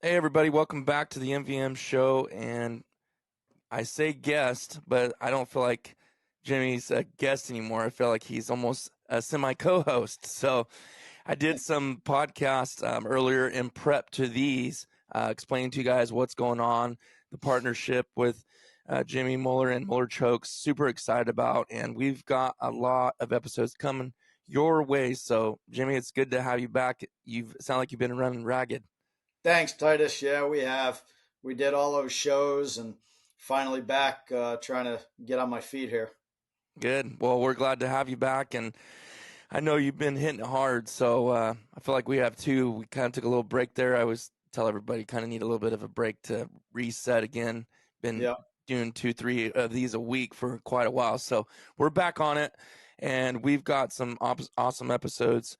Hey everybody, welcome back to the MVM show. And I say guest, but I don't feel like Jimmy's a guest anymore. I feel like he's almost a semi co-host. So I did some podcasts earlier in prep to these, explaining to you guys what's going on, the partnership with Jimmy Müller and Müller Chokes. Super excited about, and we've got a lot of episodes coming your way. So Jimmy, it's good to have you back. You sound like you've been running ragged. Thanks, Titus. Yeah, we have. We did all those shows and finally back trying to get on my feet here. Good. Well, we're glad to have you back, and I know you've been hitting it hard, so I feel like we have too. We kind of took a little break there. I always tell everybody kind of need a little bit of a break to reset again. Been Yeah. doing 2-3 of these a week for quite a while, so we're back on it, and we've got some awesome episodes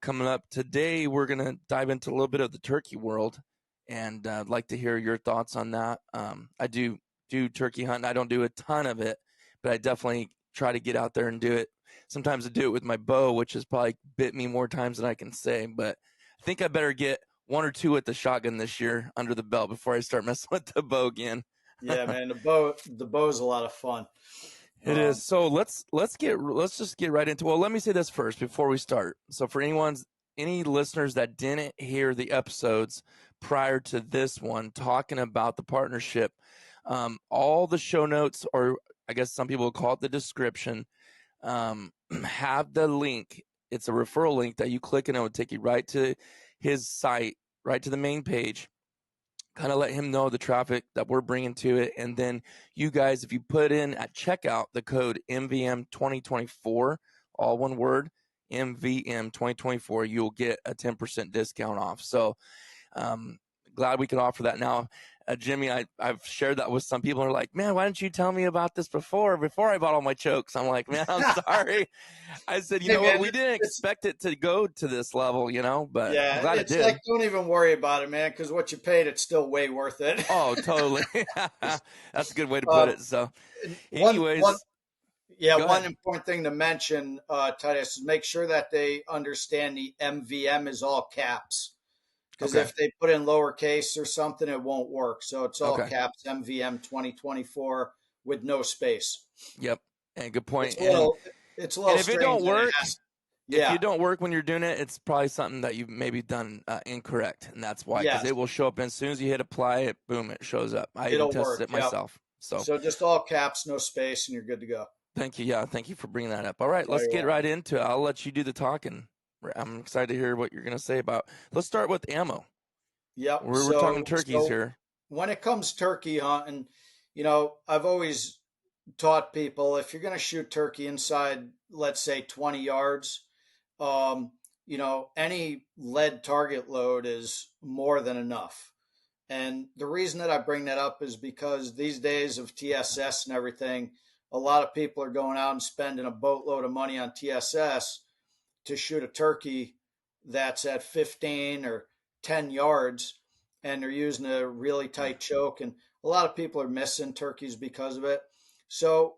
coming up. Today, we're going to dive into a little bit of the turkey world, and I'd like to hear your thoughts on that. I do turkey hunting. I don't do a ton of it, but I definitely try to get out there and do it. Sometimes I do it with my bow, which has probably bit me more times than I can say, but I think I better get one or two with the shotgun this year under the belt before I start messing with the bow again. Yeah, man. The bow's a lot of fun. It is. So let's just get right into. Well, let me say this first before we start. So for any listeners that didn't hear the episodes prior to this one talking about the partnership, all the show notes, or I guess some people call it the description, have the link. It's a referral link that you click and it will take you right to his site, right to the main page. Kind of let him know the traffic that we're bringing to it. And then you guys, if you put in at checkout the code MVM 2024, all one word, MVM 2024, you'll get a 10% discount off. So glad we could offer that now. Jimmy, I've shared that with some people who are like, man, why didn't you tell me about this before I bought all my chokes? I'm like, man, I'm sorry. I said, you Hey, know what? man, We didn't it's expect it to go to this level, but I'm yeah, glad it it's like did. don't even worry about it, man, because what you paid, it's still way worth it. Oh, totally. That's a good way to put uh, it. So, one anyways, yeah, go one ahead. important thing to mention, Titus, is make sure that they understand the MVM is all caps. Because Okay. if they put in lowercase or something, it won't work. So it's all Okay. caps MVM 2024 with no space. Yep. And good point. It's a little it's a And little if it strange don't that it work, has. if Yeah, you don't work when you're doing it, it's probably something that you've maybe done incorrect, and that's why. Because yes, it will show up, and as soon as you hit apply, it boom, it shows up. I even it'll tested work. it Yep. myself. So So just all caps, no space, and you're good to go. thank you. Yeah, thank you for bringing that up. All right, Oh, let's you're get welcome. right into it. I'll let you do the talking. I'm excited to hear what you're going to say about. Let's start with ammo. Yep. We're talking turkeys So here. when it comes turkey hunting, I've always taught people if you're going to shoot turkey inside, let's say 20 yards, um, any lead target load is more than enough. And the reason that I bring that up is because these days of TSS and everything, a lot of people are going out and spending a boatload of money on TSS to shoot a turkey that's at 15 or 10 yards, and they're using a really tight choke. And a lot of people are missing turkeys because of it. So,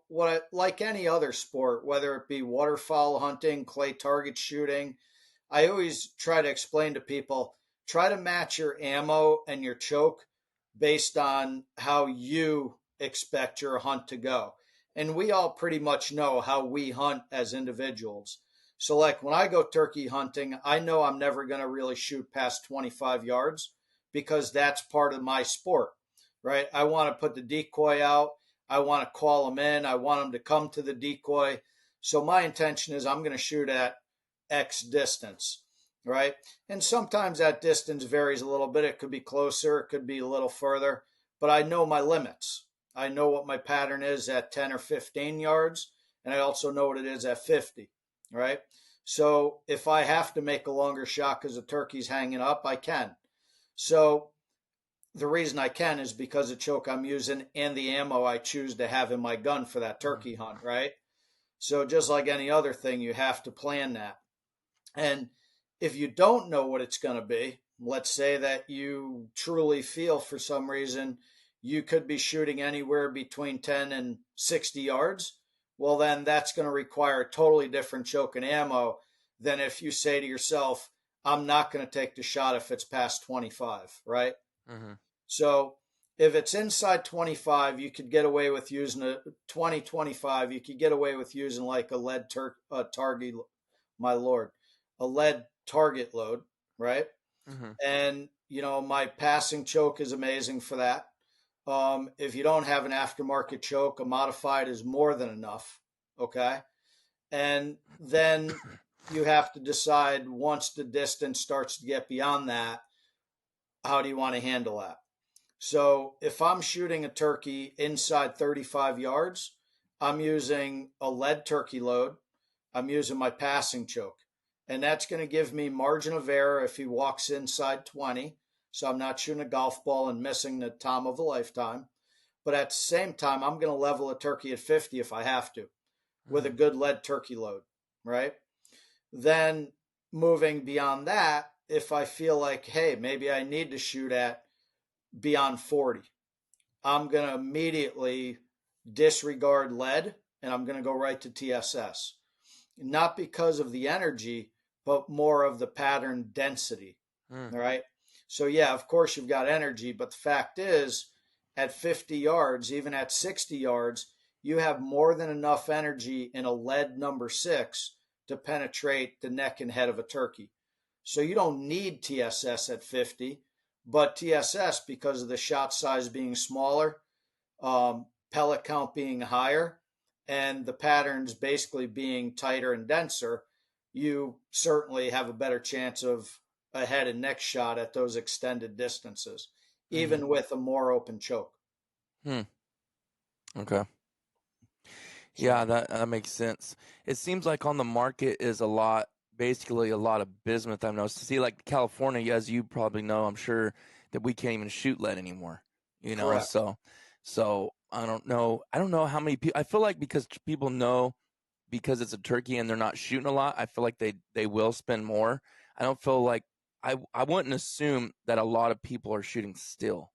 like any other sport, whether it be waterfowl hunting, clay target shooting, I always try to explain to people try to match your ammo and your choke based on how you expect your hunt to go. And we all pretty much know how we hunt as individuals. So, like when I go turkey hunting, I know I'm never going to really shoot past 25 yards because that's part of my sport, right? I want to put the decoy out. I want to call them in. I want them to come to the decoy. So, my intention is I'm going to shoot at X distance, right? And sometimes that distance varies a little bit. It could be closer, it could be a little further, but I know my limits. I know what my pattern is at 10 or 15 yards, and I also know what it is at 50, right? So if I have to make a longer shot because the turkey's hanging up, I can. So the reason I can is because the choke I'm using and the ammo I choose to have in my gun for that turkey hunt, right? So just like any other thing, you have to plan that. And if you don't know what it's going to be, let's say that you truly feel for some reason you could be shooting anywhere between 10 and 60 yards, well, then that's going to require a totally different choke and ammo than if you say to yourself, I'm not going to take the shot if it's past 25, right? Mm-hmm. So if it's inside 25, you could get away with using a 2025. You could get away with using like a target, my lord, a lead target load, right? Mm-hmm. And my passing choke is amazing for that. If you don't have an aftermarket choke, a modified is more than enough. Okay. And then you have to decide once the distance starts to get beyond that, how do you want to handle that? So if I'm shooting a turkey inside 35 yards, I'm using a lead turkey load. I'm using my passing choke. And that's going to give me margin of error if he walks inside 20. So I'm not shooting a golf ball and missing the time of a lifetime. But at the same time, I'm going to level a turkey at 50 if I have to with a Mm-hmm. good lead turkey load, right? Then moving beyond that, if I feel like, hey, maybe I need to shoot at beyond 40, I'm going to immediately disregard lead and I'm going to go right to TSS. Not because of the energy, but more of the pattern density. Mm-hmm. All right. So, yeah, of course, you've got energy, but the fact is, at 50 yards, even at 60 yards, you have more than enough energy in a lead number 6 to penetrate the neck and head of a turkey. So, you don't need TSS at 50, but TSS, because of the shot size being smaller, pellet count being higher, and the patterns basically being tighter and denser, you certainly have a better chance of a head and neck shot at those extended distances, Mm-hmm. even with a more open choke. Hmm. Okay. Yeah, So, that makes sense. It seems like on the market is a lot, basically a lot of bismuth. I've noticed. See, like California, as you probably know, I'm sure that we can't even shoot lead anymore. You know, correct. so I don't know. I don't know how many people. I feel like because people know because it's a turkey and they're not shooting a lot. I feel like they will spend more. I don't feel like I wouldn't assume that a lot of people are shooting still.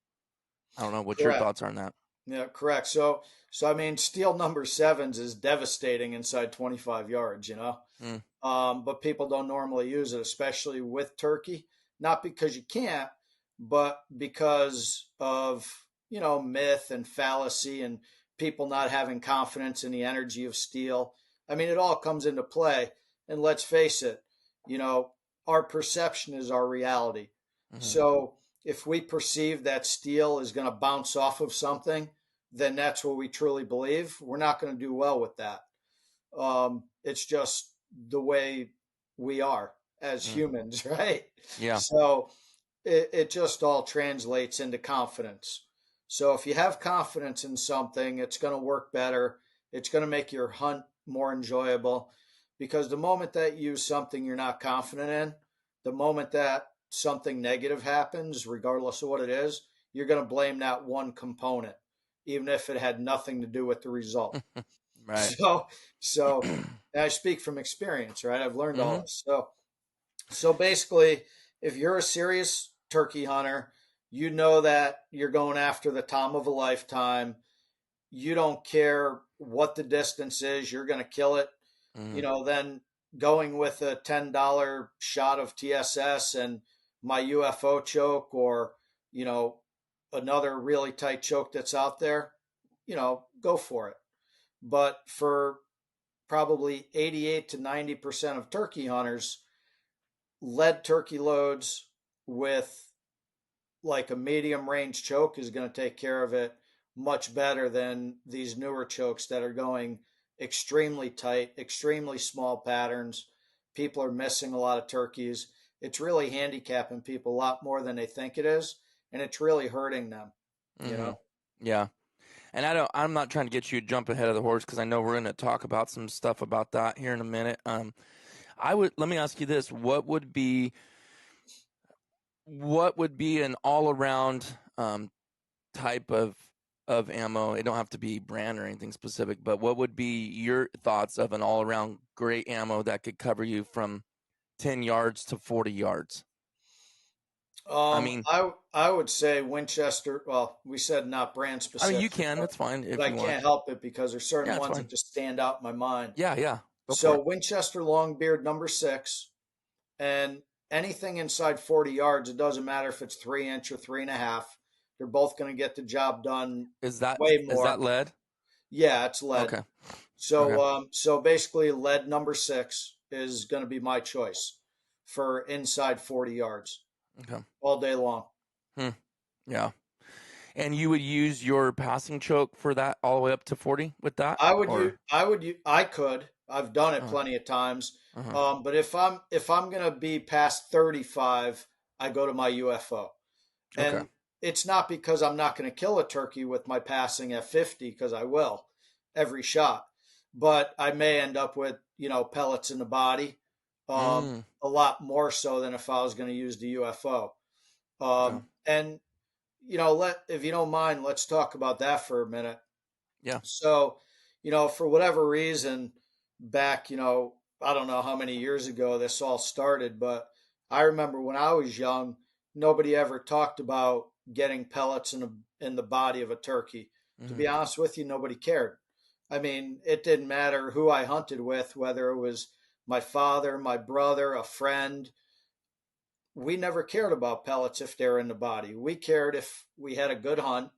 I don't know what your Correct. thoughts are on that. Yeah, correct. So I mean, steel number sevens is devastating inside 25 yards, Mm, but people don't normally use it, especially with turkey. Not because you can't, but because of myth and fallacy and people not having confidence in the energy of steel. I mean, it all comes into play. And let's face it, you know, our perception is our reality. mm-hmm, So if we perceive that steel is going to bounce off of something, then that's what we truly believe. We're not going to do well with that. It's just the way we are as mm, humans, right? yeah. So it just all translates into confidence. So if you have confidence in something, it's going to work better. It's going to make your hunt more enjoyable because the moment that you use something you're not confident in, the moment that something negative happens, regardless of what it is, you're going to blame that one component, even if it had nothing to do with the result. Right. So, so and I speak from experience, right? I've learned all Mm-hmm. this. So basically, if you're a serious turkey hunter, you know that you're going after the time of a lifetime. You don't care what the distance is, you're going to kill it. Mm-hmm. Then going with a $10 shot of TSS and my UFO choke or, you know, another really tight choke that's out there, go for it. But for probably 88 to 90% of turkey hunters, lead turkey loads with like a medium range choke is going to take care of it much better than these newer chokes that are going extremely tight, extremely small patterns. People are missing a lot of turkeys. It's really handicapping people a lot more than they think it is, and it's really hurting them, you Mm-hmm. know? Yeah. And I'm not trying to get you to jump ahead of the horse because I know we're going to talk about some stuff about that here in a minute. Let me ask you this: what would be an all around type of ammo? It don't have to be brand or anything specific, but what would be your thoughts of an all around great ammo that could cover you from 10 yards to 40 yards? I mean, I would say Winchester. Well, we said not brand you specific, can. That's fine but if I you want. can't help it because there's certain Yeah, it's ones fine. that just stand out in my mind. Yeah, yeah. Go for So it. Winchester Longbeard number 6, and anything inside 40 yards, it doesn't matter if it's 3 inch or 3.5. They're both going to get the job done Is that way is more. that lead? Yeah, it's lead. Okay. So, Okay. so basically, lead number 6 is going to be my choice for inside 40 yards Okay. all day long. Hmm. Yeah. And you would use your passing choke for that all the way up to 40 with that, or? I could. I've done it Uh, plenty of times. uh-huh. But if I'm gonna be past 35, I go to my UFO. Okay. And it's not because I'm not going to kill a turkey with my passing at 50, because I will every shot. But I may end up with, pellets in the body, Mm. a lot more so than if I was going to use the UFO. Okay. And if you don't mind, let's talk about that for a minute. Yeah. So, for whatever reason, back, I don't know how many years ago this all started, but I remember when I was young, nobody ever talked about getting pellets in the body of a turkey. To Mm-hmm. be honest with you, nobody cared. I mean, it didn't matter who I hunted with, whether it was my father, my brother, a friend. We never cared about pellets if they were in the body. We cared if we had a good hunt,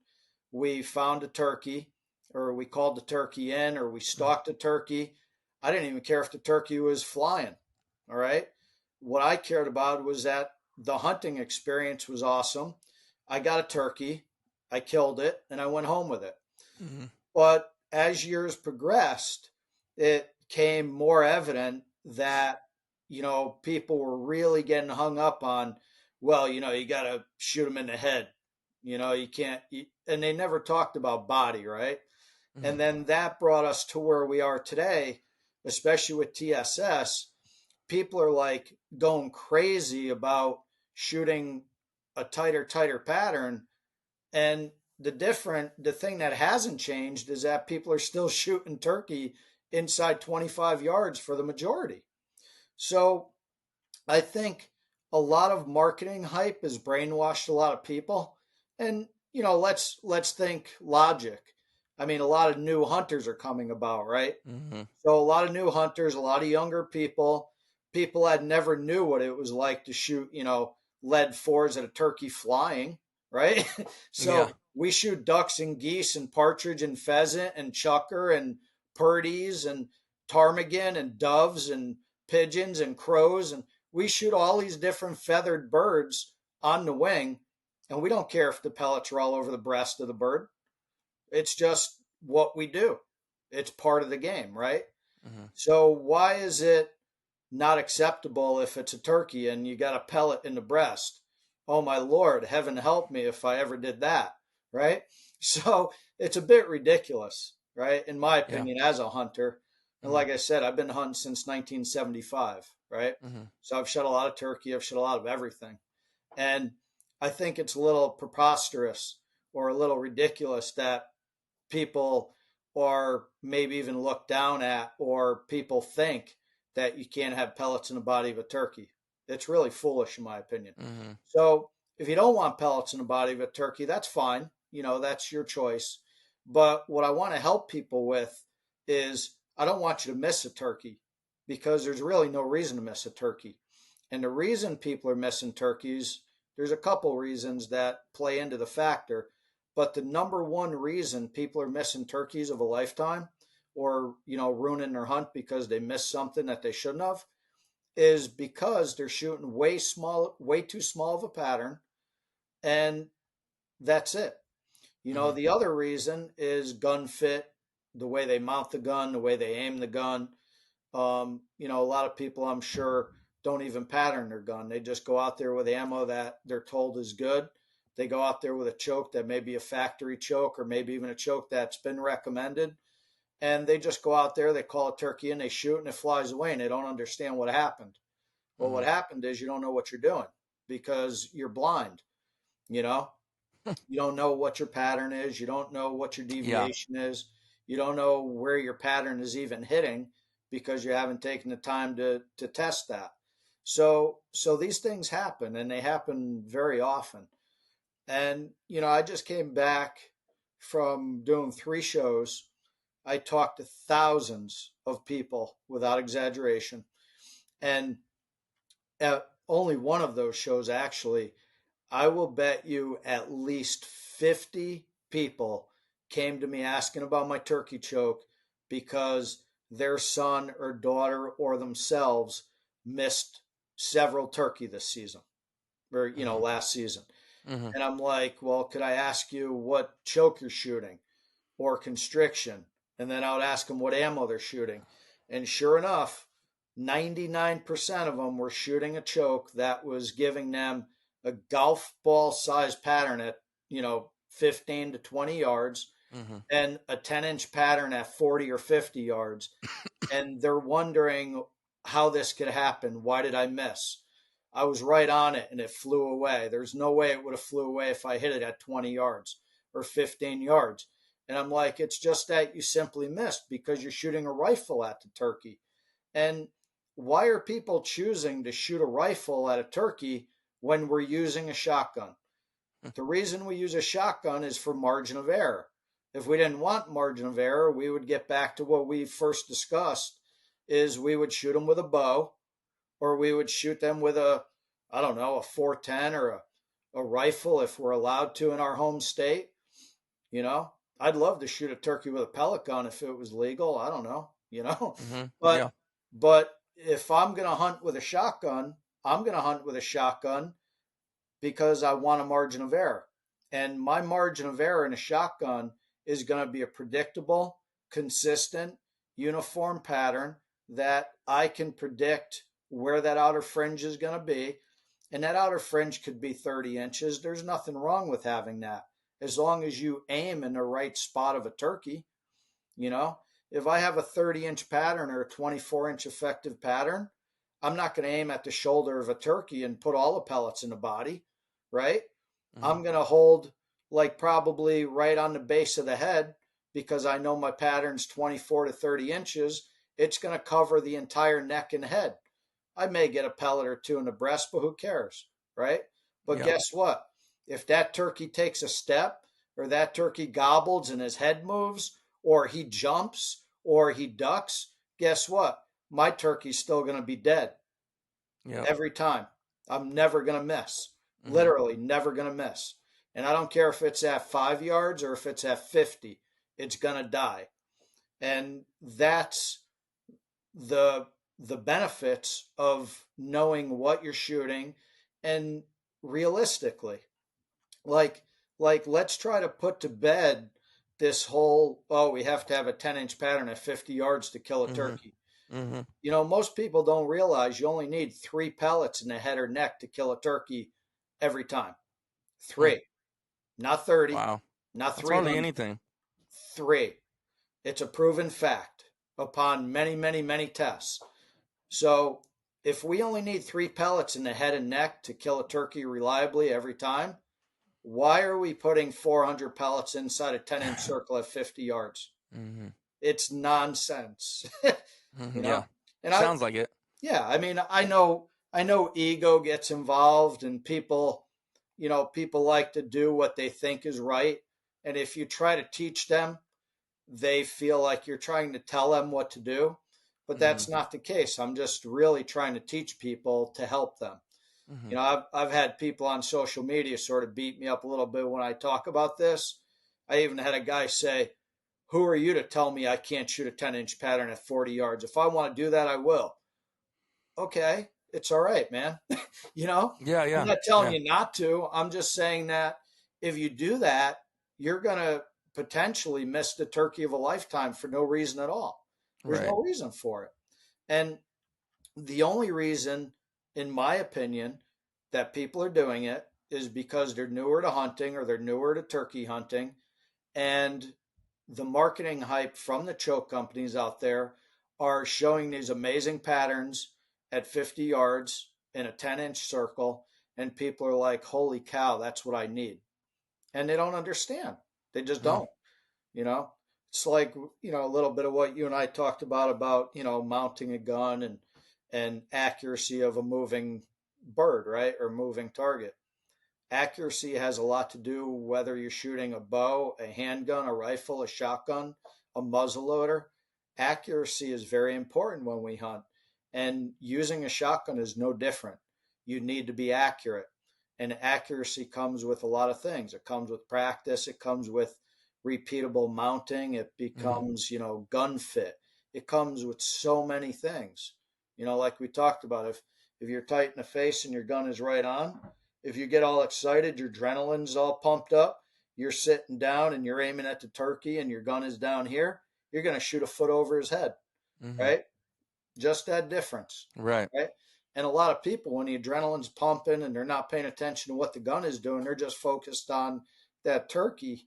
we found a turkey, or we called the turkey in, or we stalked a turkey. I didn't even care if the turkey was flying. All right. What I cared about was that the hunting experience was awesome. I got a turkey, I killed it, and I went home with it. Mm-hmm. But as years progressed, it became more evident that, people were really getting hung up on, well, you got to shoot them in the head. You can't, and they never talked about body, right? Mm-hmm. And then that brought us to where we are today, especially with TSS. People are like going crazy about shooting a tighter pattern, and the thing that hasn't changed is that people are still shooting turkey inside 25 yards for the majority. So I think a lot of marketing hype has brainwashed a lot of people. And let's think logic. I mean, a lot of new hunters are coming about, right? Mm-hmm. So a lot of new hunters, a lot of younger people that never knew what it was like to shoot, lead fours at a turkey flying, right? Yeah. So we shoot ducks and geese and partridge and pheasant and chucker and purdies and ptarmigan and doves and pigeons and crows, and we shoot all these different feathered birds on the wing, and we don't care if the pellets are all over the breast of the bird. It's just what we do. It's part of the game, right? Mm-hmm. So why is it not acceptable if it's a turkey and you got a pellet in the breast? Oh my Lord, heaven help me if I ever did that, right? So it's a bit ridiculous, right? In my Yeah. opinion, as a hunter. And Mm-hmm. like I said, I've been hunting since 1975, right? Mm-hmm. So I've shot a lot of turkey, I've shot a lot of everything. And I think it's a little preposterous or a little ridiculous that people, or maybe even look down at, or people think that you can't have pellets in the body of a turkey. It's really foolish, in my opinion. Mm-hmm. So if you don't want pellets in the body of a turkey, that's fine. That's your choice. But what I want to help people with is I don't want you to miss a turkey, because there's really no reason to miss a turkey. And the reason people are missing turkeys, there's a couple reasons that play into the factor. But the number one reason people are missing turkeys of a lifetime, or, ruining their hunt because they missed something that they shouldn't have, is because they're shooting way too small of a pattern, and that's it. Mm-hmm. The other reason is gun fit, the way they mount the gun, the way they aim the gun. A lot of people, I'm sure, don't even pattern their gun. They just go out there with ammo that they're told is good. They go out there with a choke that may be a factory choke, or maybe even a choke that's been recommended. And they just go out there, they call a turkey, and they shoot, and it flies away, and they don't understand what happened. Well, Mm-hmm. what happened is you don't know what you're doing because you're blind. You know, you don't know what your pattern is. You don't know what your Yeah. deviation is. You don't know where your pattern is even hitting because you haven't taken the time to test that. So these things happen, and they happen very often. And I just came back from doing 3 shows. I talked to thousands of people without exaggeration, and only one of those shows actually, I will bet you at least 50 people came to me asking about my turkey choke because their son or daughter or themselves missed several turkey this season or, Mm-hmm. last season. Mm-hmm. And I'm like, well, could I ask you what choke you're shooting or constriction? And then I would ask them what ammo they're shooting. And sure enough, 99% of them were shooting a choke that was giving them a golf ball size pattern at, 15 to 20 yards Mm-hmm. and a 10-inch pattern at 40 or 50 yards. And they're wondering how this could happen. Why did I miss? I was right on it and it flew away. There's no way it would have flew away if I hit it at 20 yards or 15 yards. And I'm like, it's just that you simply missed because you're shooting a rifle at the turkey. And why are people choosing to shoot a rifle at a turkey when we're using a shotgun? The reason we use a shotgun is for margin of error. If we didn't want margin of error, we would get back to what we first discussed is we would shoot them with a bow or we would shoot them with I don't know, a 410 or a rifle if we're allowed to in our home state. You know, I'd love to shoot a turkey with a pellet gun if it was legal. I don't know, Mm-hmm. but Yeah. but if I'm going to hunt with a shotgun, I'm going to hunt with a shotgun because I want a margin of error. And my margin of error in a shotgun is going to be a predictable, consistent, uniform pattern that I can predict where that outer fringe is going to be. And that outer fringe could be 30 inches. There's nothing wrong with having that as long as you aim in the right spot of a turkey. You know, if I have a 30-inch pattern or a 24-inch effective pattern, I'm not going to aim at the shoulder of a turkey and put all the pellets in the body, right? Mm-hmm. I'm going to hold like probably right on the base of the head because I know my pattern's 24 to 30 inches. It's going to cover the entire neck and head. I may get a pellet or two in the breast, but who cares, right? But Yeah. guess what? If that turkey takes a step or that turkey gobbles and his head moves or he jumps or he ducks, guess what? My turkey's still going to be dead Yep. every time. I'm never going to miss. Mm-hmm. Literally never going to miss. And I don't care if it's at 5 yards or if it's at 50, it's going to die. And that's the the benefits of knowing what you're shooting and realistically like let's try to put to bed this whole we have to have a 10-inch pattern at 50 yards to kill a Mm-hmm. turkey. Mm-hmm. Most people don't realize you only need 3 pellets in the head or neck to kill a turkey every time. Hmm. 3, not 30, Wow. not That's hardly 300. anything. 3. It's a proven fact upon many, many, many tests. So if we only need 3 pellets in the head and neck to kill a turkey reliably every time, why are we putting 400 pellets inside a 10-inch circle at 50 yards? Mm-hmm. It's nonsense. you Mm-hmm. know? Yeah. And Sounds like it. yeah, I mean, I know ego gets involved and people like to do what they think is right. And if you try to teach them, they feel like you're trying to tell them what to do. But Mm-hmm. that's not the case. I'm just really trying to teach people to help them. Mm-hmm. I've had people on social media sort of beat me up a little bit when I talk about this. I even had a guy say, "Who are you to tell me I can't shoot a 10-inch pattern at 40 yards? If I want to do that, I will." Okay, it's all right, man. you know, Yeah. I'm Yeah. not telling Yeah. you not to. I'm just saying that if you do that, you're going to potentially miss the turkey of a lifetime for no reason at all. There's Right. no reason for it. And the only reason, in my opinion, that people are doing it is because they're newer to hunting or they're newer to turkey hunting. And the marketing hype from the choke companies out there are showing these amazing patterns at 50 yards in a 10-inch circle. And people are like, holy cow, that's what I need. And they don't understand. They just Mm. don't, you know? It's like, a little bit of what you and I talked about, mounting a gun and accuracy of a moving bird, right? Or moving target. Accuracy has a lot to do whether you're shooting a bow, a handgun, a rifle, a shotgun, a muzzleloader. Accuracy is very important when we hunt, and using a shotgun is no different. you need to be accurate. And accuracy comes with a lot of things. It comes with practice. It comes with repeatable mounting. It Mm-hmm. becomes, gun fit. It comes with so many things. Like we talked about, if you're tight in the face and your gun is right on, if you get all excited, your adrenaline's all pumped up, you're sitting down and you're aiming at the turkey and your gun is down here, you're going to shoot a foot over his head, Mm-hmm. right? Just that difference, Right. right? And a lot of people, when the adrenaline's pumping and they're not paying attention to what the gun is doing, they're just focused on that turkey.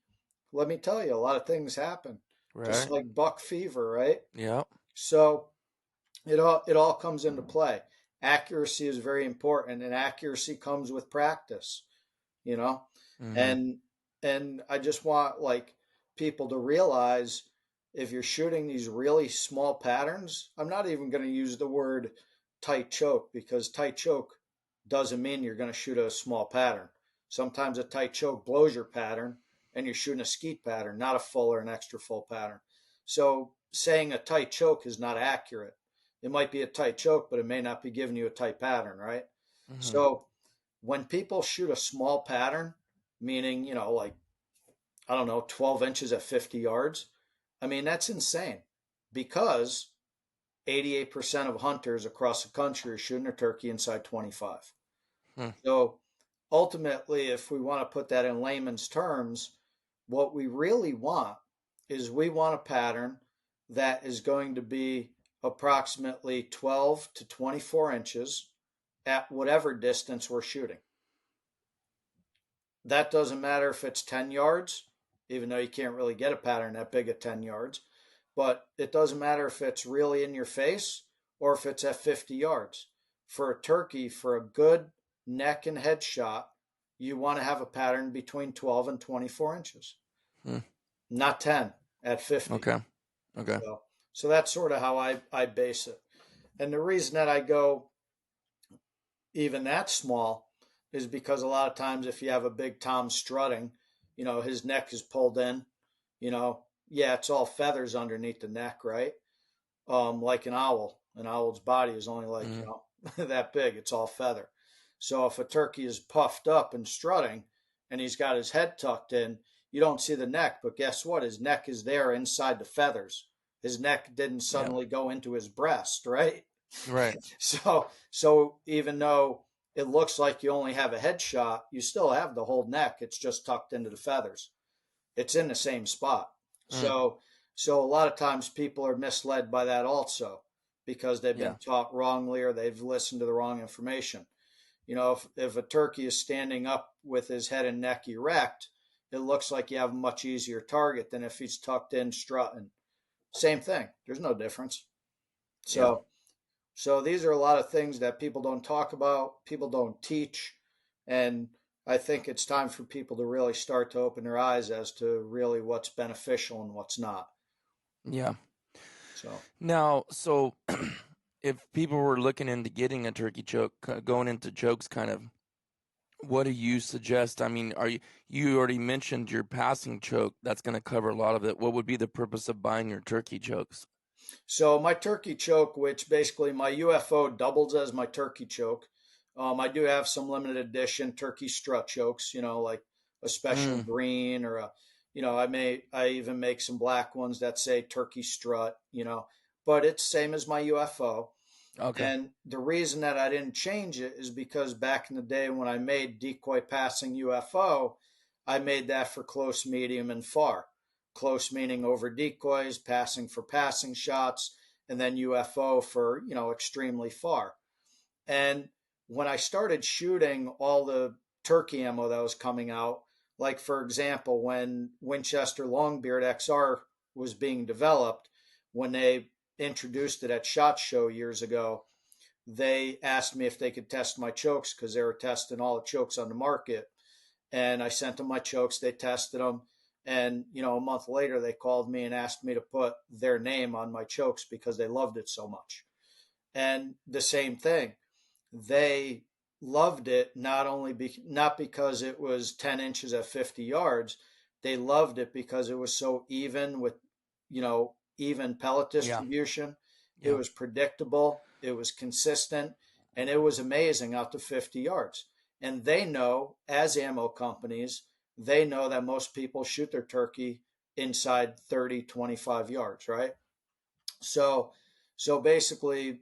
Let me tell you, a lot of things happen, just Right. like buck fever, right? Yeah. So it all comes into play. Accuracy is very important, and accuracy comes with practice, you know. Mm-hmm. And I just want like people to realize, if you're shooting these really small patterns, I'm not even going to use the word tight choke, because tight choke doesn't mean you're going to shoot a small pattern. Sometimes a tight choke blows your pattern and you're shooting a skeet pattern, not a full or an extra full pattern. So saying a tight choke is not accurate. It might be a tight choke, but it may not be giving you a tight pattern, right? Mm-hmm. So when people shoot a small pattern, meaning, like, I don't know, 12 inches at 50 yards, I mean, that's insane, because 88% of hunters across the country are shooting a turkey inside 25. Hmm. So ultimately, if we want to put that in layman's terms, what we really want is, we want a pattern that is going to be approximately 12 to 24 inches at whatever distance we're shooting. That doesn't matter if it's 10 yards, even though you can't really get a pattern that big at 10 yards. But it doesn't matter if it's really in your face or if it's at 50 yards. For a turkey, for a good neck and head shot, you want to have a pattern between 12 and 24 inches, Hmm. not 10 at 50. Okay. Okay. So that's sort of how I base it. And the reason that I go even that small is because a lot of times, if you have a big Tom strutting, his neck is pulled in, yeah, it's all feathers underneath the neck, right? Like an owl. An owl's body is only like, Mm-hmm. that big. It's all feather. So if a turkey is puffed up and strutting and he's got his head tucked in, you don't see the neck, but guess what? His neck is there inside the feathers. His neck didn't Yeah. suddenly go into his breast, right? Right. So even though it looks like you only have a headshot, you still have the whole neck. It's just tucked into the feathers. It's in the same spot. Mm. So a lot of times people are misled by that also, because they've Yeah. been taught wrongly or they've listened to the wrong information. If a turkey is standing up with his head and neck erect, it looks like you have a much easier target than if he's tucked in strutting. Same thing. There's no difference. Yeah. So these are a lot of things that people don't talk about, people don't teach, and I think it's time for people to really start to open their eyes as to really what's beneficial and what's not. Yeah. So Now, so if people were looking into getting a turkey choke, going into chokes, kind of, what do you suggest? I mean, you already mentioned your passing choke. That's going to cover a lot of it. What would be the purpose of buying your turkey chokes? So my turkey choke, which basically my UFO doubles as my turkey choke. I do have some limited edition turkey strut chokes, like a special Mm, green or I even make some black ones that say turkey strut, but it's same as my UFO. okay. And the reason that I didn't change it is because back in the day when I made decoy passing UFO, I made that for close, medium, and far. Close meaning over decoys, passing for passing shots, and then UFO for, extremely far. And when I started shooting all the turkey ammo that was coming out, like for example, when Winchester Longbeard XR was being developed, when they introduced it at SHOT Show years ago, they asked me if they could test my chokes because they were testing all the chokes on the market. And I sent them my chokes. They tested them. And, a month later, they called me and asked me to put their name on my chokes because they loved it so much. And the same thing, they loved it not because it was 10 inches at 50 yards. They loved it because it was so even with, even pellet Yeah. distribution. It Yeah. was predictable. It was consistent. and it was amazing out to 50 yards. And they know, as ammo companies, they know that most people shoot their turkey inside 30, 25 yards, right? So, so basically,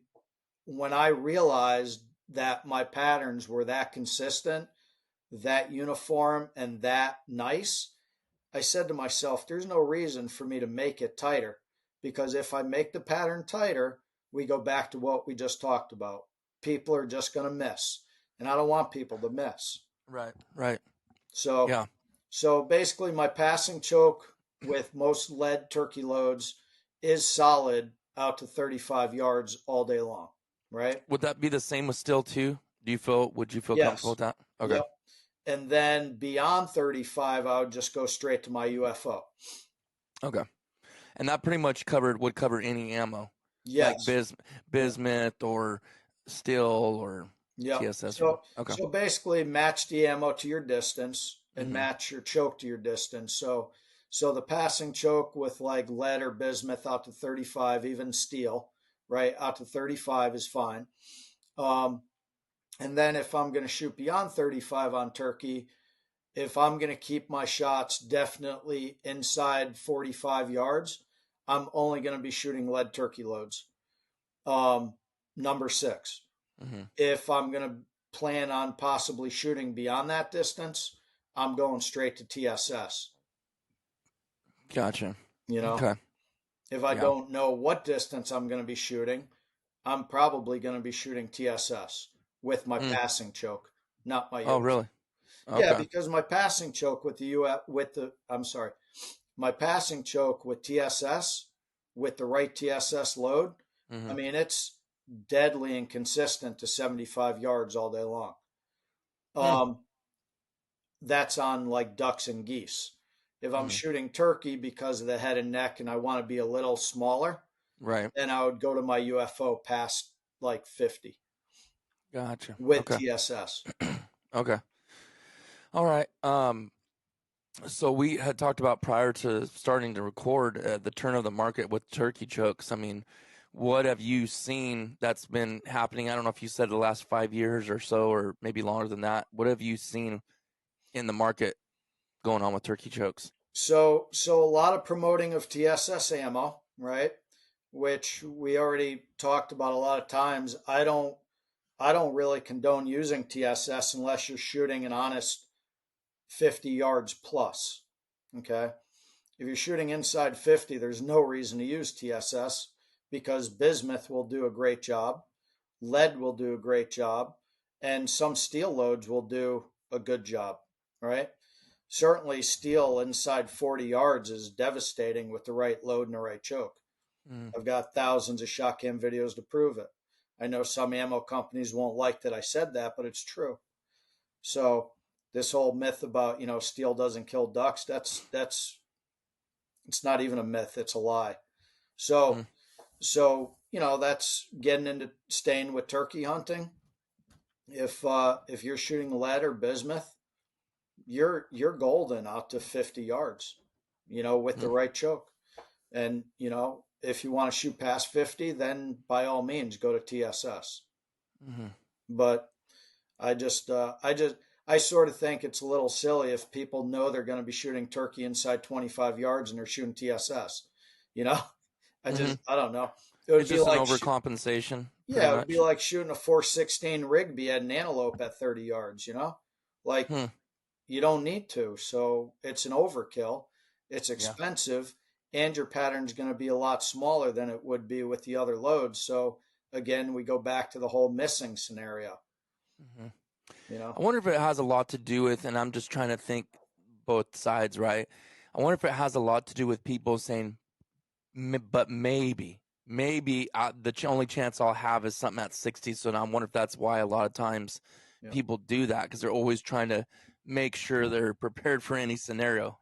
when I realized that my patterns were that consistent, that uniform, and that nice, I said to myself, there's no reason for me to make it tighter, because if I make the pattern tighter, we go back to what we just talked about. People are just going to miss, and I don't want people to miss. Right. Right. So, Yeah. so basically, my passing choke with most lead turkey loads is solid out to 35 yards all day long, right? Would that be the same with steel too? Would you feel comfortable Yes. with that? Okay. Yep. And then beyond 35, I would just go straight to my UFO. Okay. And that pretty much would cover any ammo, like Yes. Yeah. bismuth or steel or Yep. TSS. So Okay. so basically match the ammo to your distance and Mm-hmm. match your choke to your distance. So the passing choke with like lead or bismuth out to 35, even steel, right? Out to 35 is fine. Um, and then if I'm going to shoot beyond 35 on turkey, if I'm going to keep my shots definitely inside 45 yards, I'm only going to be shooting lead turkey loads. Um, Number six. Mm-hmm. If I'm going to plan on possibly shooting beyond that distance, I'm going straight to TSS. Gotcha. You know, Okay. if I Yeah. don't know what distance I'm going to be shooting, I'm probably going to be shooting TSS with my Mm. passing choke, not my Oh, UF. really? Yeah, Okay. because my passing choke with the UF with the I'm sorry, my passing choke with TSS with the right TSS load, I Mm-hmm. mean it's deadly and consistent to 75 yards all day long. Hmm. Um, that's on like ducks and geese. If I'm Mm-hmm. shooting turkey because of the head and neck and I want to be a little smaller, Right. then I would go to my UFO past like 50 Gotcha. with Okay. TSS. Okay. All right. So we had talked about prior to starting to record the turn of the market with turkey chokes. I mean, what have you seen that's been happening? I don't know if you said the last 5 years or so, or maybe longer than that. What have you seen in the market going on with turkey chokes? So a lot of promoting of TSS ammo, right? Which we already talked about a lot of times. I don't really condone using TSS unless you're shooting an honest 50 yards plus. Okay. If you're shooting inside 50, there's no reason to use TSS because bismuth will do a great job, lead will do a great job, and some steel loads will do a good job, right? Certainly, steel inside 40 yards is devastating with the right load and the right choke. Mm, I've got thousands of shot cam videos to prove it. I know some ammo companies won't like that I said that, but it's true. So this whole myth about steel doesn't kill ducks, that's it's not even a myth, it's a lie. mm, So that's getting into staying with turkey hunting. If you're shooting lead or bismuth, you're golden out to 50 yards, with the mm, right choke. And if you want to shoot past 50, then by all means go to TSS. mm. But I sort of think it's a little silly if people know they're going to be shooting turkey inside 25 yards and they're shooting TSS. You know, Mm-hmm. I don't know. It would It's be just an like overcompensation, pretty yeah, it would be much. like shooting a 416 Rigby at an antelope at 30 yards. Like Hmm. you don't need to. So it's an overkill. It's Yeah. expensive, and your pattern's going to be a lot smaller than it would be with the other loads. So again, we go back to the whole missing scenario. Hmm. You know. I wonder if it has a lot to do with, and I'm just trying to think both sides, right? I wonder if it has a lot to do with people saying, but maybe only chance I'll have is something at 60. So now I wonder if that's why a lot of times Yeah. people do that because they're always trying to make sure they're prepared for any scenario.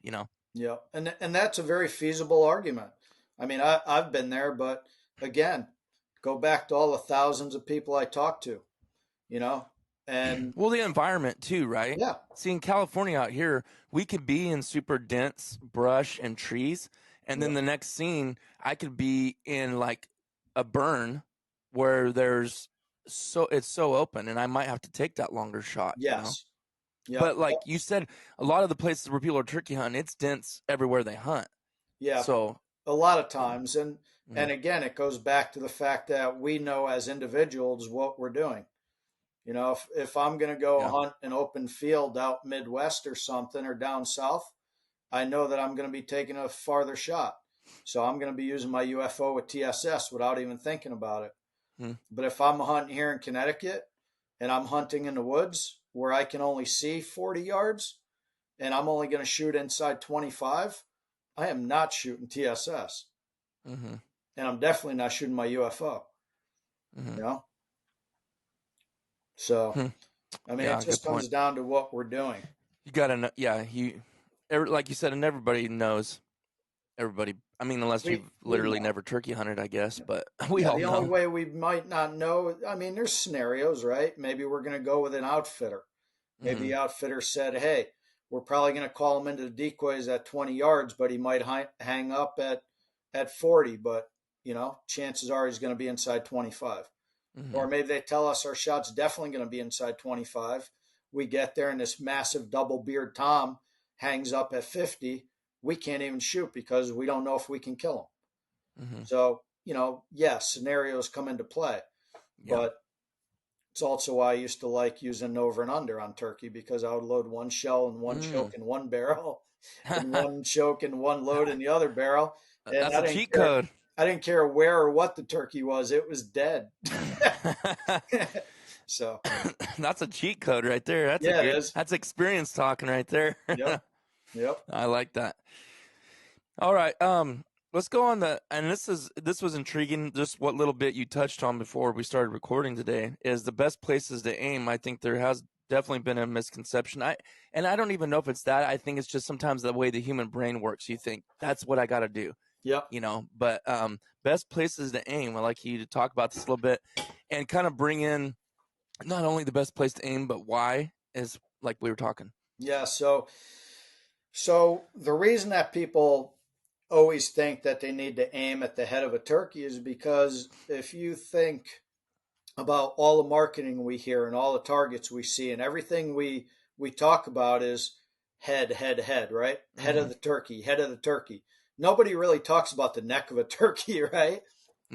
Yeah, and that's a very feasible argument. I mean, I've been there, but again, go back to all the thousands of people I talked to, you know, and Well, the environment too, right? yeah, See, in California out here, we could be in super dense brush and trees, and yeah, then the next scene, I could be in like a burn where there's it's so open, and I might have to take that longer shot, Yes. Yep. But like you said, a lot of the places where people are turkey hunting, it's dense everywhere they hunt. Yeah. So, A lot of mm, times. And mm, again, it goes back to the fact that we know as individuals what we're doing. If I'm going to go yeah, hunt an open field out Midwest or something or down south, I know that I'm going to be taking a farther shot. So I'm going to be using my UFO with TSS without even thinking about it. mm, But if I'm hunting here in Connecticut and I'm hunting in the woods where I can only see 40 yards and I'm only going to shoot inside 25, I am not shooting TSS. mm-hmm, And I'm definitely not shooting my UFO, mm-hmm. you know? So, Hmm. I mean, it Yeah, good just comes point. down to what we're doing. You gotta know, yeah, like you said, and everybody knows. Everybody, I mean, unless We you've we literally know. never turkey hunted, I guess, but we Yeah, all the only know. way we might not know, I mean, there's scenarios, right? Maybe we're going to go with an outfitter. Maybe Mm-hmm. the outfitter said, hey, we're probably going to call him into the decoys at 20 yards, but he might hang up at 40. But, chances are he's going to be inside 25. Mm-hmm. Or maybe they tell us our shot's definitely going to be inside 25. We get there and this massive double beard Tom hangs up at 50. We can't even shoot because we don't know if we can kill him. Mm-hmm. So, yes, scenarios come into play, Yeah. but it's also why I used to like using over and under on turkey because I would load one shell and one Mm. choke in one barrel and one choke and one load in the other barrel. And That's I a didn't cheat care. code. I didn't care where or what the turkey was. It was dead. So That's a cheat code right there. yeah, it is. That's experience talking right there. Yep. Yep. I like that. All right. Let's go on and this was intriguing. Just what little bit you touched on before we started recording today is the best places to aim. I think there has definitely been a misconception. I don't even know if it's that. I think it's just sometimes the way the human brain works. You think that's what I got to do, Yep. But best places to aim. I'd like you to talk about this a little bit and kind of bring in not only the best place to aim, but why is like we were talking. Yeah. So the reason that people always think that they need to aim at the head of a turkey is because if you think about all the marketing we hear and all the targets we see and everything we talk about is head, head, head, right? Head Mm-hmm. of the turkey, head of the turkey. Nobody really talks about the neck of a turkey, right?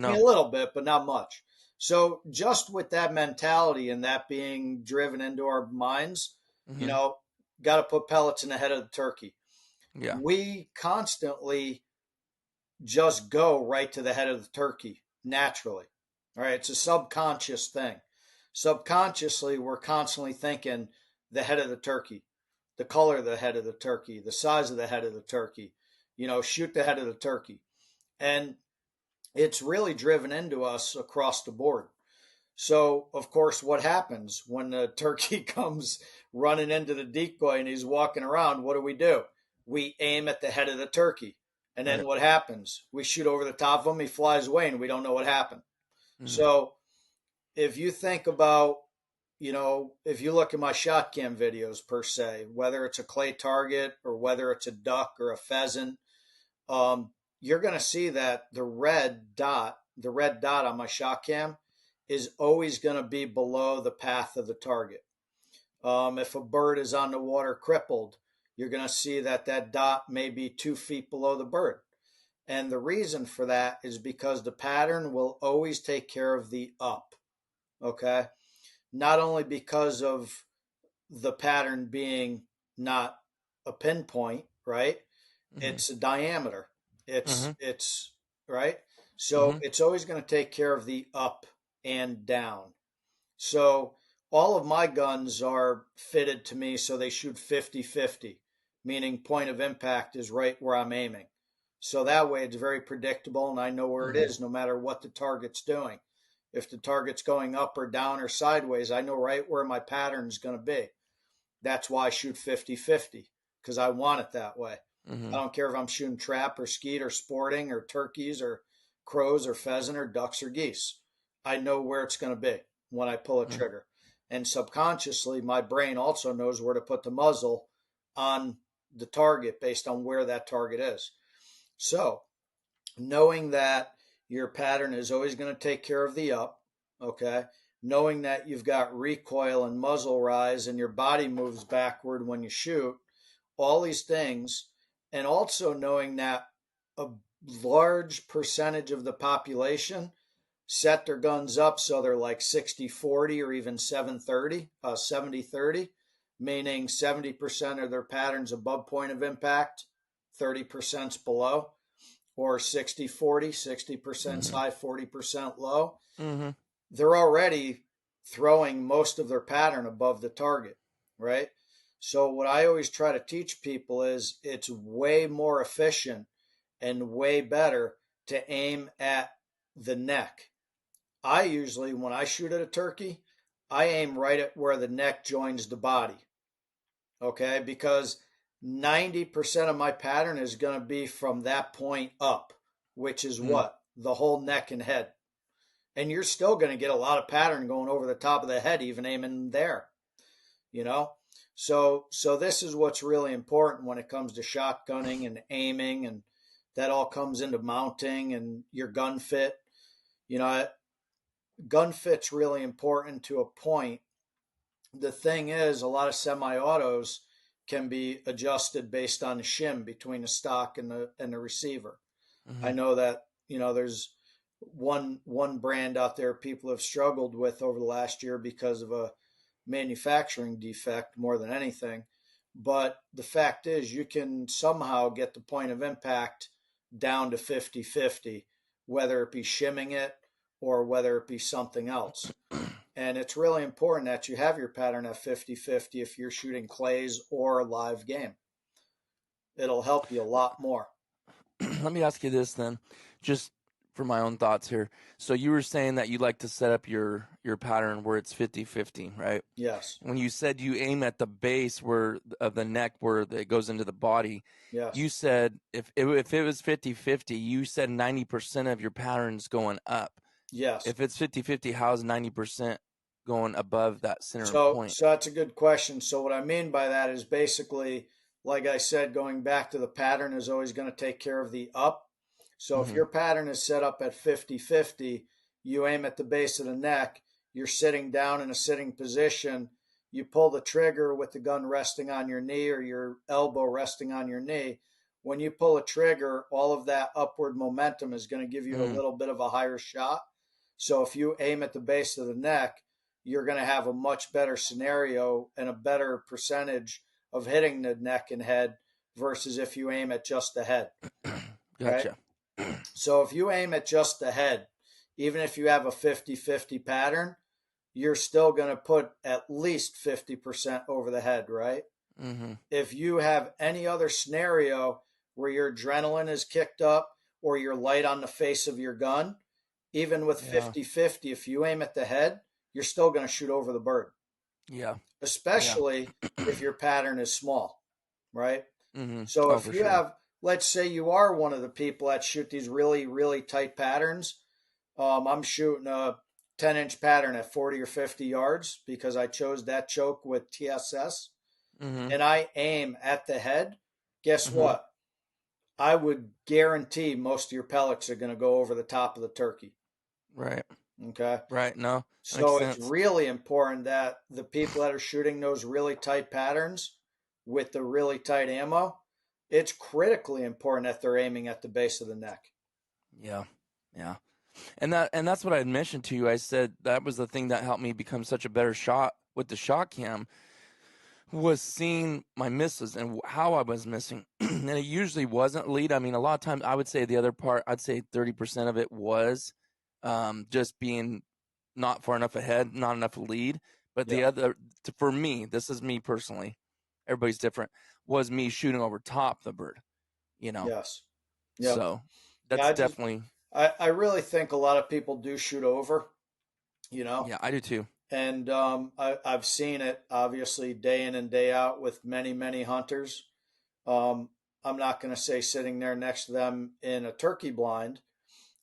I mean, No. a little bit, but not much. So just with that mentality and that being driven into our minds, you Mm-hmm. know, got to put pellets in the head of the turkey. Yeah. We constantly just go right to the head of the turkey naturally. All right, it's a subconscious thing. Subconsciously, we're constantly thinking the head of the turkey, the color of the head of the turkey, the size of the head of the turkey, shoot the head of the turkey. And it's really driven into us across the board. So, of course, what happens when the turkey comes running into the decoy and he's walking around? What do? We aim at the head of the turkey. And then Right. what happens? We shoot over the top of him, he flies away, and we don't know what happened. Mm-hmm. So, if you think about, if you look at my shot cam videos per se, whether it's a clay target or whether it's a duck or a pheasant, you're going to see that the red dot on my shot cam is always going to be below the path of the target. If a bird is on the water crippled, you're going to see that dot may be 2 feet below the bird. And the reason for that is because the pattern will always take care of the up. Okay. Not only because of the pattern being not a pinpoint, right? Mm-hmm. It's a diameter. Mm-hmm. It's right. So Mm-hmm. it's always going to take care of the up and down. So all of my guns are fitted to me so they shoot 50-50, meaning point of impact is right where I'm aiming. So that way it's very predictable and I know where it Mm-hmm. is no matter what the target's doing. If the target's going up or down or sideways, I know right where my pattern is going to be. That's why I shoot 50-50 because I want it that way. Mm-hmm. I don't care if I'm shooting trap or skeet or sporting or turkeys or crows or pheasant or ducks or geese. I know where it's going to be when I pull a Mm-hmm. trigger. And subconsciously, my brain also knows where to put the muzzle on the target based on where that target is. So, knowing that your pattern is always going to take care of the up, okay? knowing that you've got recoil and muzzle rise and your body moves backward when you shoot, all these things, and also knowing that a large percentage of the population set their guns up so they're like 60-40 or even 730, 70-30, meaning 70% of their patterns above point of impact, 30% below, or 60-40, 60% high, 40% low. Mm-hmm. They're already throwing most of their pattern above the target, right? So what I always try to teach people is it's way more efficient and way better to aim at the neck. I usually, when I shoot at a turkey, I aim right at where the neck joins the body, okay? Because 90% of my pattern is going to be from that point up, which is what? The whole neck and head. And you're still going to get a lot of pattern going over the top of the head, even aiming there, you know? So this is what's really important when it comes to shotgunning and aiming, and that all comes into mounting and your gun fit. You know, gun fit's really important to a point. The thing is, a lot of semi-autos can be adjusted based on the shim between the stock and the receiver. I know that, you know, there's one brand out there people have struggled with over the last year because of a manufacturing defect more than anything. But the fact is, you can somehow get the point of impact down to 50-50, whether it be shimming it or whether it be something else. And it's really important that you have your pattern at 50-50 if you're shooting clays or live game. It'll help you a lot more. Let me ask you this then, just for my own thoughts here. So you were saying that you like to set up your pattern where it's 50-50, right? Yes. When you said you aim at the base where of the neck where it goes into the body, yes. You said if it was 50-50, you said 90% of your pattern's going up. Yes. If it's 50-50, how's 90% going above that center point? So that's a good question. So what I mean by that is basically, like I said, going back to the pattern is always going to take care of the up. So if your pattern is set up at 50-50, you aim at the base of the neck, you're sitting down in a sitting position, you pull the trigger with the gun resting on your knee or your elbow resting on your knee. When you pull a trigger, all of that upward momentum is going to give you a little bit of a higher shot. So if you aim at the base of the neck, you're going to have a much better scenario and a better percentage of hitting the neck and head versus if you aim at just the head. Gotcha. Right? So if you aim at just the head, even if you have a 50-50 pattern, you're still going to put at least 50% over the head, right? If you have any other scenario where your adrenaline is kicked up or you're light on the face of your gun, even with 50-50, if you aim at the head, you're still going to shoot over the bird. Yeah. Especially if your pattern is small, right? So if you have, let's say you are one of the people that shoot these really, really tight patterns. I'm shooting a 10-inch pattern at 40 or 50 yards because I chose that choke with TSS. And I aim at the head. Guess what? I would guarantee most of your pellets are going to go over the top of the turkey. Right. Okay. Right. No. So it's really important that the people that are shooting those really tight patterns with the really tight ammo, it's critically important that they're aiming at the base of the neck. Yeah. Yeah. And that's what I had mentioned to you. I said that was the thing that helped me become such a better shot with the shot cam was seeing my misses and how I was missing. And it usually wasn't lead. I mean, a lot of times I would say the other part, I'd say 30% of it was just being not far enough ahead, not enough lead. But the other, for me, this is me personally, everybody's different, was me shooting over top the bird, you know? Yes. Yep. So that's definitely. I really think a lot of people do shoot over, you know? Yeah, I do too. And I've seen it obviously day in and day out with many, many hunters. I'm not going to say sitting there next to them in a turkey blind,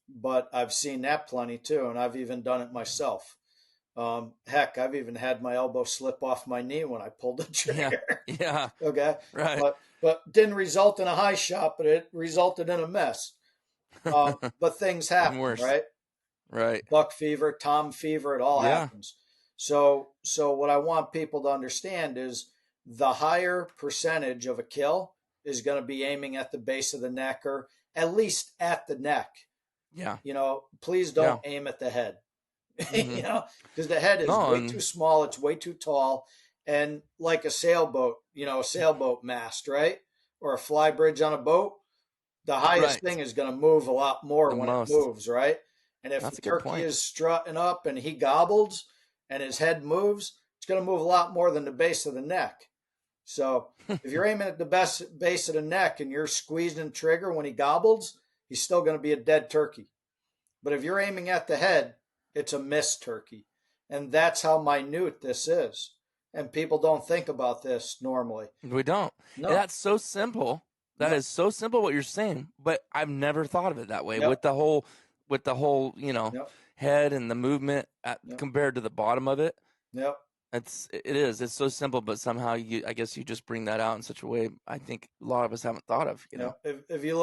but I've seen that plenty too. And I've even done it myself. Heck, I've even had my elbow slip off my knee when I pulled the trigger. Yeah. Okay. Right. But didn't result in a high shot, but it resulted in a mess. But things happen, right? Right. buck fever, tom fever, it all Yeah. happens. So what I want people to understand is the higher percentage of a kill is going to be aiming at the base of the neck, or at least at the neck. Yeah. Please Yeah. don't aim at the head. Mm-hmm. Because the head is No, way too and small, it's way too tall, and like a sailboat, a sailboat mast, right? Or a fly bridge on a boat, the highest right. thing is going to move a lot more The when it most. moves, right? And if the That's a good turkey point. is strutting up and he gobbles and his head moves, it's going to move a lot more than the base of the neck. So if you're aiming at the best base of the neck and you're squeezing the trigger when he gobbles, he's still going to be a dead turkey. But if you're aiming at the head, it's a missed turkey. And that's how minute this is. And people don't think about this normally. We don't. And No, that's so simple. That no, is so simple what you're saying, but I've never thought of it that way yep, with the whole, yep, head and the movement yep, compared to the bottom of it. yep. It's so simple, but somehow I guess you just bring that out in such a way I think a lot of us haven't thought of, Yep. If you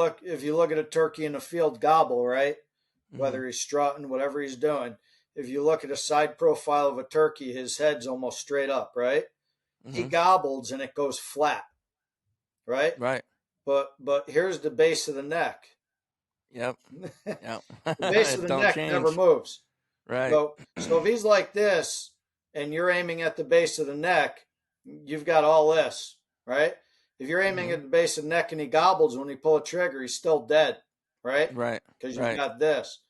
look at a turkey in the field gobble, right? Mm-hmm. Whether he's strutting, whatever he's doing, if you look at a side profile of a turkey, his head's almost straight up, right? He Mm-hmm. gobbles and it goes flat, right? Right. But here's the base of the neck. Yep. The Yep. base of It the don't neck never change. moves. Right. So if he's like this and you're aiming at the base of the neck, you've got all this, right? If you're aiming Mm-hmm. at the base of the neck and he gobbles when he pull a trigger, he's still dead, right? Right. Because you've Right. got this.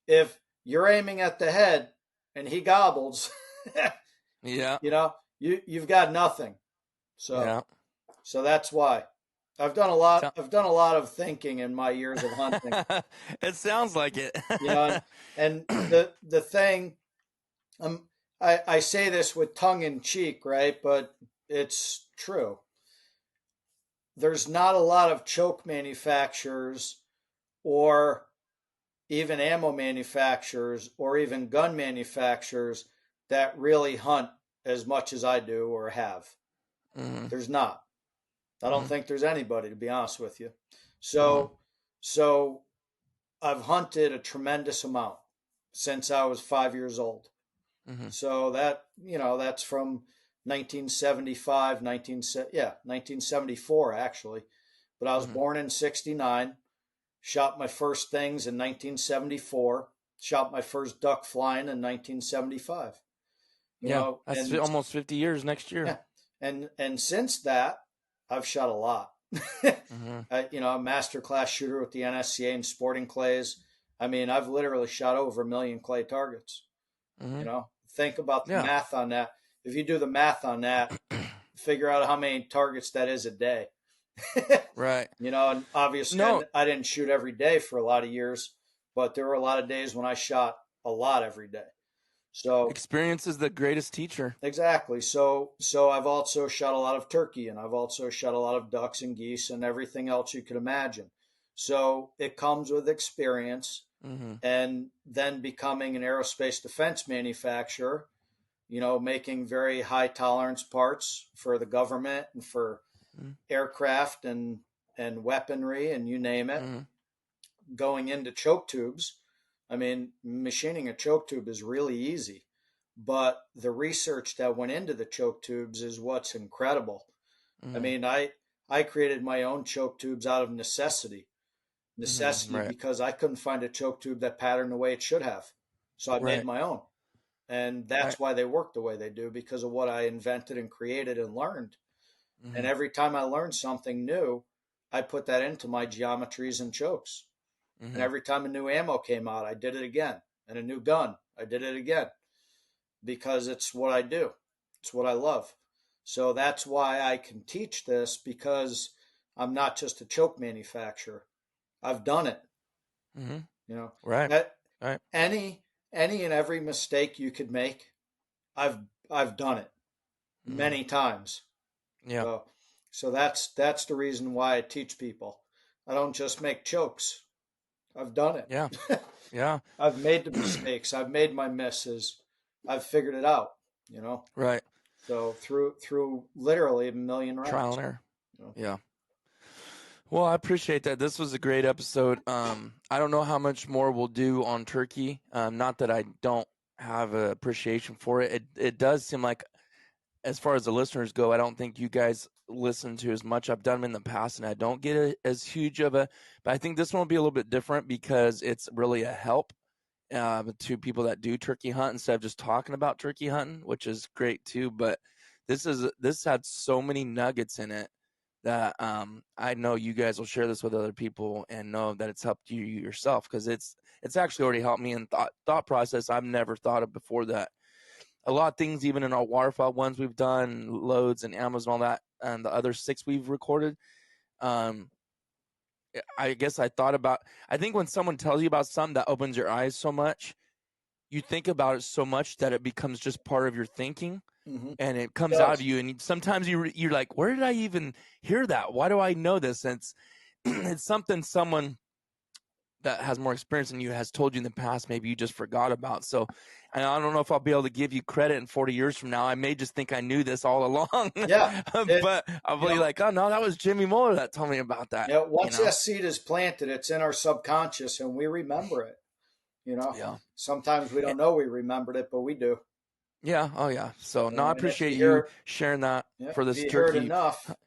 If you're aiming at the head and he gobbles, Yeah. you've got nothing. So Yeah. so that's why. I've done a lot So, I've done a lot of thinking in my years of hunting. it sounds like it. You know, and the thing, I say this with tongue in cheek, right? But it's true. There's not a lot of choke manufacturers or even ammo manufacturers or even gun manufacturers that really hunt as much as I do or have. Mm-hmm. There's not. I don't Mm-hmm. think there's anybody, to be honest with you. Mm-hmm. So I've hunted a tremendous amount since I was 5 years old. Mm-hmm. So that's from 1975, 1974 actually. But I was Mm-hmm. born in 69, shot my first things in 1974, shot my first duck flying in 1975. Yeah, that's And almost 50 years next year. yeah, and since that, I've shot a lot. Mm-hmm. I'm a master class shooter with the NSCA and sporting clays. I mean, I've literally shot over 1 million clay targets. Mm-hmm. Think about the Yeah. math on that. If you do the math on that, figure out how many targets that is a day. Right. And obviously No, I didn't shoot every day for a lot of years, but there were a lot of days when I shot a lot every day. So experience is the greatest teacher. exactly. So I've also shot a lot of turkey, and I've also shot a lot of ducks and geese and everything else you could imagine. So it comes with experience, Mm-hmm. and then becoming an aerospace defense manufacturer, making very high tolerance parts for the government and for Mm-hmm. aircraft and weaponry and you name it, Mm-hmm. going into choke tubes. I mean, machining a choke tube is really easy, but the research that went into the choke tubes is what's incredible. I Mm-hmm. mean, I created my own choke tubes out of necessity. Mm-hmm. Necessity Right. because I couldn't find a choke tube that patterned the way it should have. So I made Right. my own. And Right. that's why they work the way they do, because of what I invented and created and learned. And Mm-hmm. every time I learned something new, I put that into my geometries and chokes. And Mm-hmm. every time a new ammo came out, I did it again. And a new gun, I did it again, because it's what I do. It's what I love. So that's why I can teach this, because I'm not just a choke manufacturer. I've done it. Mm-hmm. You know, Right. that Right. any and every mistake you could make, I've I've done it Mm-hmm. many times. Yeah. So that's the reason why I teach people. I don't just make chokes. I've done Yeah. it. Yeah. I've made the mistakes. I've made my misses. I've figured it out. You know. Right. So through literally 1 million Trial rounds. and error. You know? Yeah. Well, I appreciate that. This was a great episode. I don't know how much more we'll do on turkey. Not that I don't have an appreciation for it. It does seem like, as far as the listeners go, I don't think you guys listen to as much. I've done them in the past, and I don't get as huge of a. But I think this one will be a little bit different because it's really a help to people that do turkey hunt instead of just talking about turkey hunting, which is great too. But this had so many nuggets in it that I know you guys will share this with other people and know that it's helped you yourself, because it's actually already helped me in thought process I've never thought of before. That a lot of things, even in our waterfowl ones we've done, loads and ammos and all that, and the other 6 we've recorded, um, I guess I thought about, I think when someone tells you about something that opens your eyes so much, you think about it so much that it becomes just part of your thinking. Mm-hmm. And it comes out of you, and sometimes you're like, where did I even hear that? Why do I know this? And it's something someone that has more experience than you has told you in the past, maybe you just forgot about. So I don't know if I'll be able to give you credit in 40 years from now. I may just think I knew this all along. Yeah. But I'll be like, oh no, that was Jimmy Müller that told me about that. Yeah. Once that seed is planted, it's in our subconscious and we remember it. Yeah. Sometimes we don't know we remembered it, but we do. Yeah. Oh yeah. So no, I appreciate you sharing that for this turkey.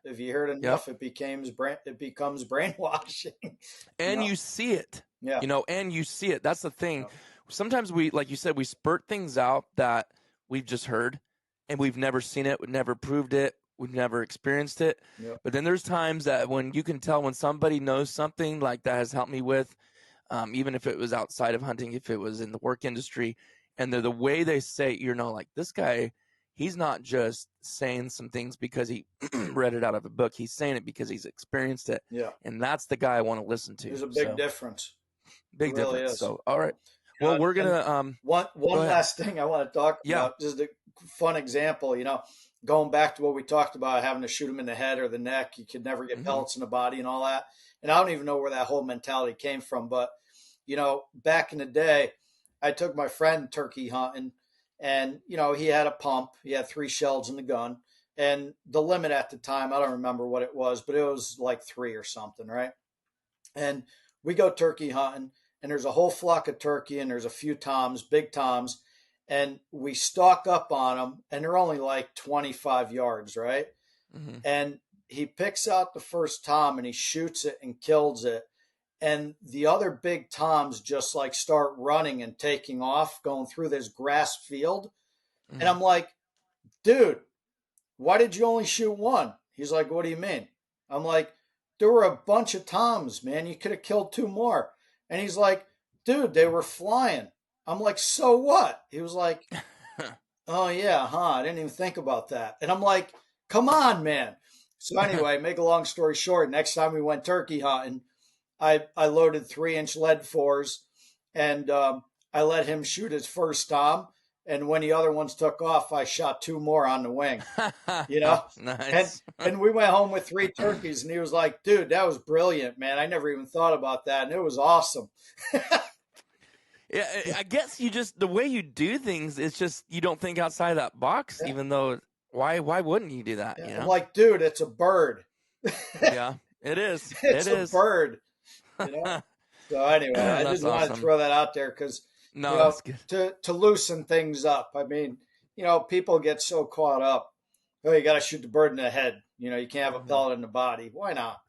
If you heard enough, it becomes brainwashing. And you see it. Yeah. And you see it. That's the thing. Yeah. Sometimes we, like you said, we spurt things out that we've just heard and we've never seen it. We've never proved it. We've never experienced it. Yep. But then there's times that when you can tell when somebody knows something, like that has helped me with, even if it was outside of hunting, if it was in the work industry, and the way they say, like this guy, he's not just saying some things because he read it out of a book. He's saying it because he's experienced it. Yeah. And that's the guy I want to listen to. There's a big difference. Big difference. Is. So, all right. Well, we're going to, one last thing I want to talk about, just a fun example, going back to what we talked about, having to shoot him in the head or the neck, you could never get pellets in the body and all that. And I don't even know where that whole mentality came from. But, back in the day, I took my friend turkey hunting, and, he had a pump. He had 3 shells in the gun. And the limit at the time, I don't remember what it was, but it was like 3 or something, right? And we go turkey hunting, and there's a whole flock of turkey, and there's a few toms, big toms, and we stalk up on them, and they're only like 25 yards, right? Mm-hmm. And he picks out the first tom, and he shoots it and kills it. And the other big toms just like start running and taking off, going through this grass field. Mm-hmm. And I'm like, dude, why did you only shoot 1? He's like, what do you mean? I'm like, there were a bunch of toms, man. You could have killed 2 more. And he's like, dude, they were flying. I'm like, so what? He was like, oh yeah, I didn't even think about that. And I'm like, come on, man. So anyway, make a long story short, next time we went turkey hunting, I loaded 3-inch lead 4s, and I let him shoot his first tom. And when the other ones took off, I shot 2 more on the wing, Nice. And we went home with 3 turkeys, and he was like, dude, that was brilliant, man. I never even thought about that. And it was awesome. Yeah. I guess the way you do things, it's just, you don't think outside that box, even though why wouldn't you do that? I'm like, dude, it's a bird. Yeah, it is. It's a bird. So anyway, I just wanted to throw that out there because that's good. To loosen things up. I mean, people get so caught up. Oh, you got to shoot the bird in the head. You can't have a pellet in the body. Why not?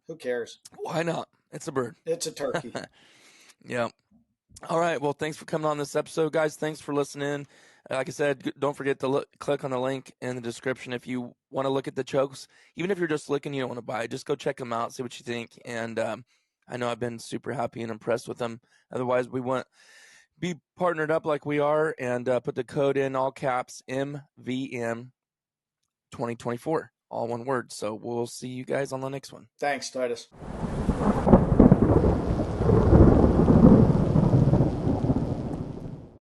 Who cares? Why not? It's a bird. It's a turkey. Yeah. All right. Well, thanks for coming on this episode, guys. Thanks for listening. Like I said, don't forget to click on the link in the description if you want to look at the chokes. Even if you're just looking, you don't want to buy it, just go check them out, see what you think. And I know I've been super happy and impressed with them. Otherwise, we want be partnered up like we are, and put the code in all caps, MVM 2024, all one word. So we'll see you guys on the next one. Thanks, Titus.